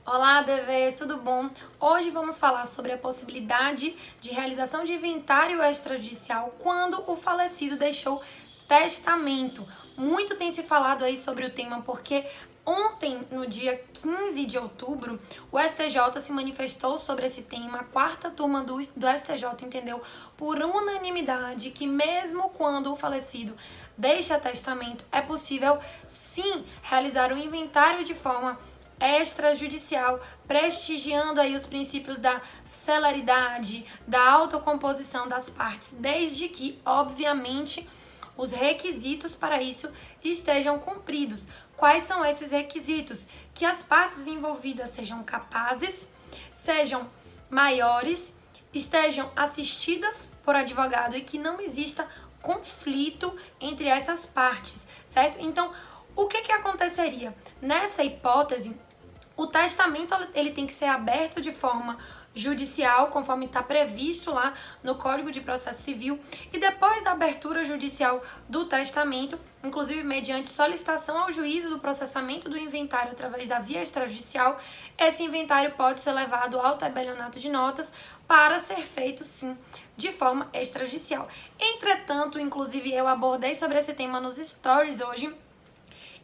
Olá, DVs, tudo bom? Hoje vamos falar sobre a possibilidade de realização de inventário extrajudicial quando o falecido deixou testamento. Muito tem se falado aí sobre o tema porque ontem, no dia 15 de outubro, o STJ se manifestou sobre esse tema. A quarta turma do STJ entendeu por unanimidade que mesmo quando o falecido deixa testamento, é possível sim realizar um inventário de forma extrajudicial, prestigiando aí os princípios da celeridade, da autocomposição das partes, desde que, obviamente, os requisitos para isso estejam cumpridos. Quais são esses requisitos? Que as partes envolvidas sejam capazes, sejam maiores, estejam assistidas por advogado e que não exista conflito entre essas partes, certo? Então, o que aconteceria? Nessa hipótese, o testamento ele tem que ser aberto de forma judicial, conforme está previsto lá no Código de Processo Civil, e depois da abertura judicial do testamento, inclusive mediante solicitação ao juízo do processamento do inventário através da via extrajudicial, esse inventário pode ser levado ao tabelionato de notas para ser feito, sim, de forma extrajudicial. Entretanto, inclusive eu abordei sobre esse tema nos stories hoje,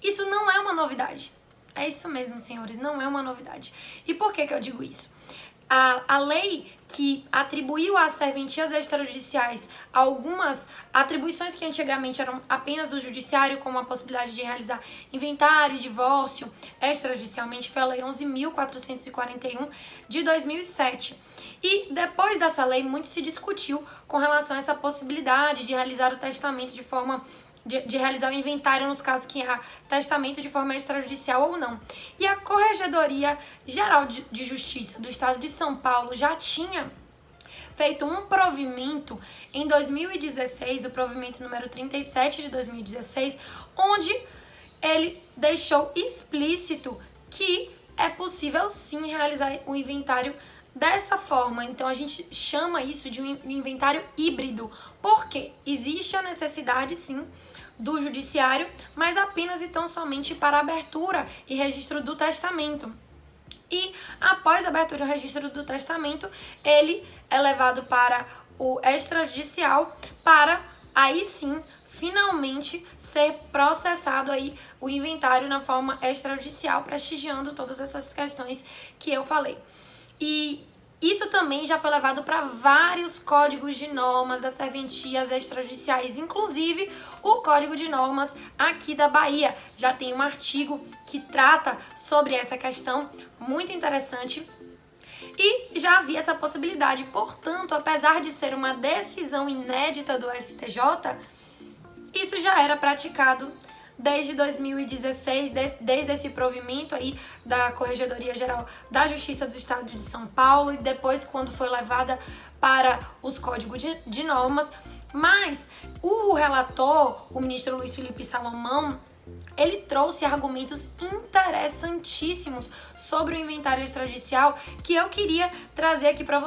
isso não é uma novidade. É isso mesmo, senhores, não é uma novidade. E por que eu digo isso? A lei que atribuiu às serventias extrajudiciais algumas atribuições que antigamente eram apenas do judiciário, como a possibilidade de realizar inventário e divórcio extrajudicialmente, foi a Lei 11.441 de 2007. E depois dessa lei, muito se discutiu com relação a essa possibilidade de realizar o testamento de forma de realizar o inventário nos casos que há testamento de forma extrajudicial ou não. E a Corregedoria Geral de Justiça do Estado de São Paulo já tinha feito um provimento em 2016, o provimento número 37 de 2016, onde ele deixou explícito que é possível sim realizar o inventário dessa forma. Então a gente chama isso de um inventário híbrido, porque existe a necessidade sim do judiciário, mas apenas e tão somente para abertura e registro do testamento. E após a abertura e registro do testamento, ele é levado para o extrajudicial para aí sim finalmente ser processado aí o inventário na forma extrajudicial, prestigiando todas essas questões que eu falei. E isso também já foi levado para vários códigos de normas das serventias extrajudiciais, inclusive o Código de Normas aqui da Bahia. Já tem um artigo que trata sobre essa questão, muito interessante. E já havia essa possibilidade, portanto, apesar de ser uma decisão inédita do STJ, isso já era praticado desde 2016, desde esse provimento aí da Corregedoria Geral da Justiça do Estado de São Paulo e depois quando foi levada para os códigos de normas. Mas o relator, o ministro Luiz Felipe Salomão, ele trouxe argumentos interessantíssimos sobre o inventário extrajudicial que eu queria trazer aqui para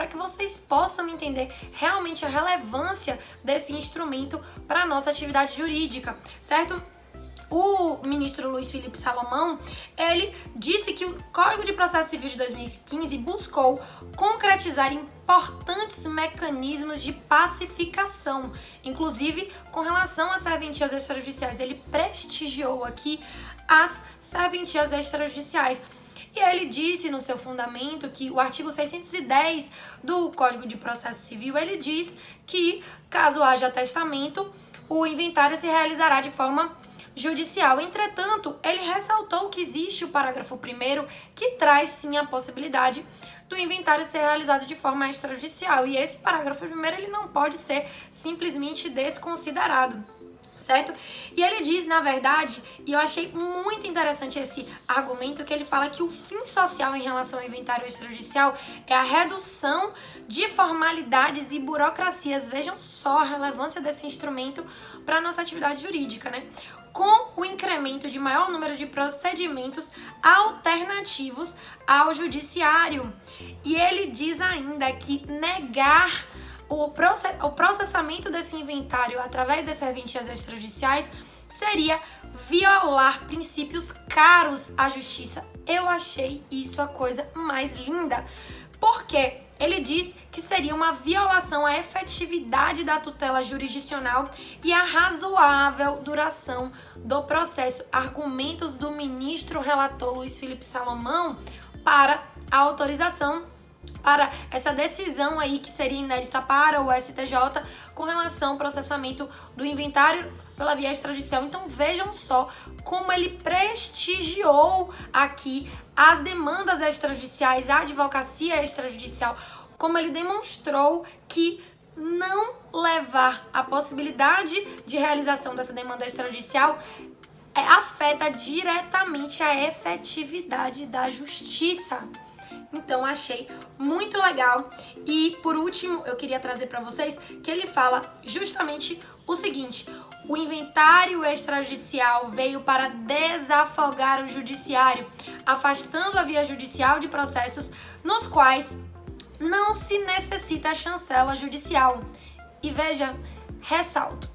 que vocês possam entender realmente a relevância desse instrumento para a nossa atividade jurídica, certo? O ministro Luiz Felipe Salomão, ele disse que o Código de Processo Civil de 2015 buscou concretizar importantes mecanismos de pacificação, inclusive com relação às serventias extrajudiciais. Ele prestigiou aqui as serventias extrajudiciais. E ele disse no seu fundamento que o artigo 610 do Código de Processo Civil, ele diz que, caso haja testamento, o inventário se realizará de forma judicial. Entretanto, ele ressaltou que existe o parágrafo 1º que traz sim a possibilidade do inventário ser realizado de forma extrajudicial. E esse parágrafo 1º ele não pode ser simplesmente desconsiderado, certo? E ele diz, na verdade, e eu achei muito interessante esse argumento, que ele fala que o fim social em relação ao inventário extrajudicial é a redução de formalidades e burocracias. Vejam só a relevância desse instrumento para a nossa atividade jurídica, né? Com o incremento de maior número de procedimentos alternativos ao judiciário. E ele diz ainda que negar o processamento desse inventário através das serventias extrajudiciais seria violar princípios caros à justiça. Eu achei isso a coisa mais linda. Porque ele diz que seria uma violação à efetividade da tutela jurisdicional e à razoável duração do processo. Argumentos do ministro relator Luiz Felipe Salomão para a autorização para essa decisão aí que seria inédita para o STJ com relação ao processamento do inventário pela via extrajudicial. Então vejam só como ele prestigiou aqui as demandas extrajudiciais, a advocacia extrajudicial, como ele demonstrou que não levar a possibilidade de realização dessa demanda extrajudicial afeta diretamente a efetividade da justiça. Então, achei muito legal. E, por último, eu queria trazer para vocês que ele fala justamente o seguinte: o inventário extrajudicial veio para desafogar o judiciário, afastando a via judicial de processos nos quais não se necessita a chancela judicial. E veja, ressalto,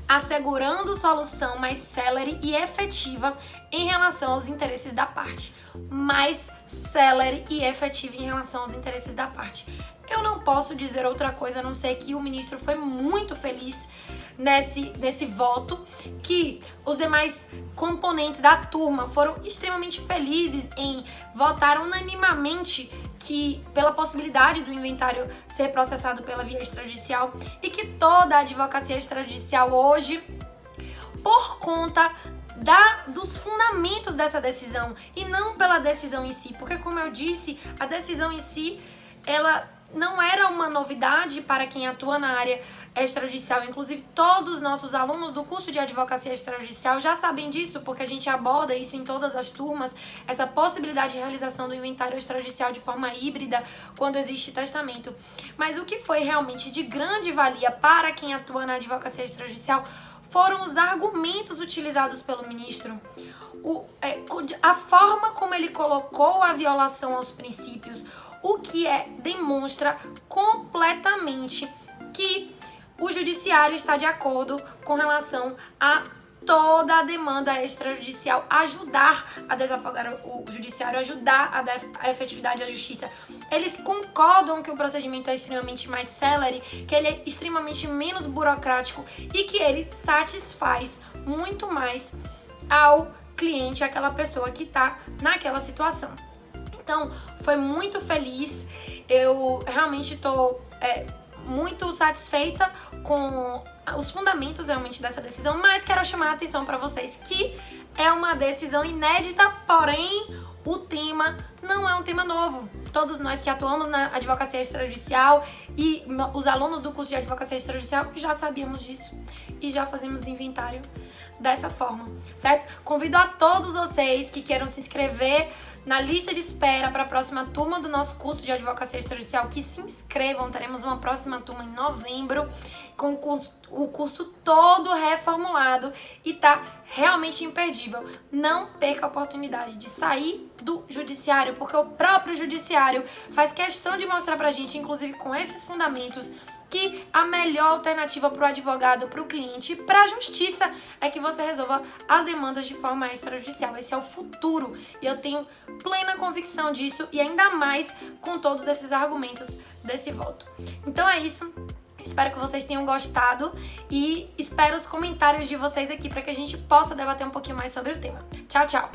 assegurando solução mais célere e efetiva em relação aos interesses da parte. Mais célere e efetiva em relação aos interesses da parte. Eu não posso dizer outra coisa a não ser que o ministro foi muito feliz nesse voto, que os demais componentes da turma foram extremamente felizes em votar unanimamente pela possibilidade do inventário ser processado pela via extrajudicial e que toda a advocacia extrajudicial hoje, por conta dos fundamentos dessa decisão e não pela decisão em si, porque como eu disse, a decisão em si, ela não era uma novidade para quem atua na área extrajudicial. Inclusive, todos os nossos alunos do curso de advocacia extrajudicial já sabem disso, porque a gente aborda isso em todas as turmas, essa possibilidade de realização do inventário extrajudicial de forma híbrida quando existe testamento. Mas o que foi realmente de grande valia para quem atua na advocacia extrajudicial foram os argumentos utilizados pelo ministro, a forma como ele colocou a violação aos princípios, o que demonstra completamente que o judiciário está de acordo com relação a toda a demanda extrajudicial, ajudar a desafogar o judiciário, ajudar a efetividade da justiça. Eles concordam que o procedimento é extremamente mais célere, que ele é extremamente menos burocrático e que ele satisfaz muito mais ao cliente, aquela pessoa que está naquela situação. Então, foi muito feliz, eu realmente estou muito satisfeita com os fundamentos realmente dessa decisão, mas quero chamar a atenção para vocês que é uma decisão inédita, porém o tema não é um tema novo. Todos nós que atuamos na advocacia extrajudicial e os alunos do curso de advocacia extrajudicial já sabíamos disso e já fazemos inventário dessa forma, certo? Convido a todos vocês que queiram se inscrever na lista de espera para a próxima turma do nosso curso de advocacia extrajudicial, que se inscrevam. Teremos uma próxima turma em novembro, com o curso todo reformulado e tá realmente imperdível. Não perca a oportunidade de sair do judiciário, porque o próprio judiciário faz questão de mostrar pra gente, inclusive com esses fundamentos, que a melhor alternativa para o advogado, para o cliente, para a justiça é que você resolva as demandas de forma extrajudicial. Esse é o futuro e eu tenho plena convicção disso, e ainda mais com todos esses argumentos desse voto. Então é isso. Espero que vocês tenham gostado e espero os comentários de vocês aqui para que a gente possa debater um pouquinho mais sobre o tema. Tchau, tchau!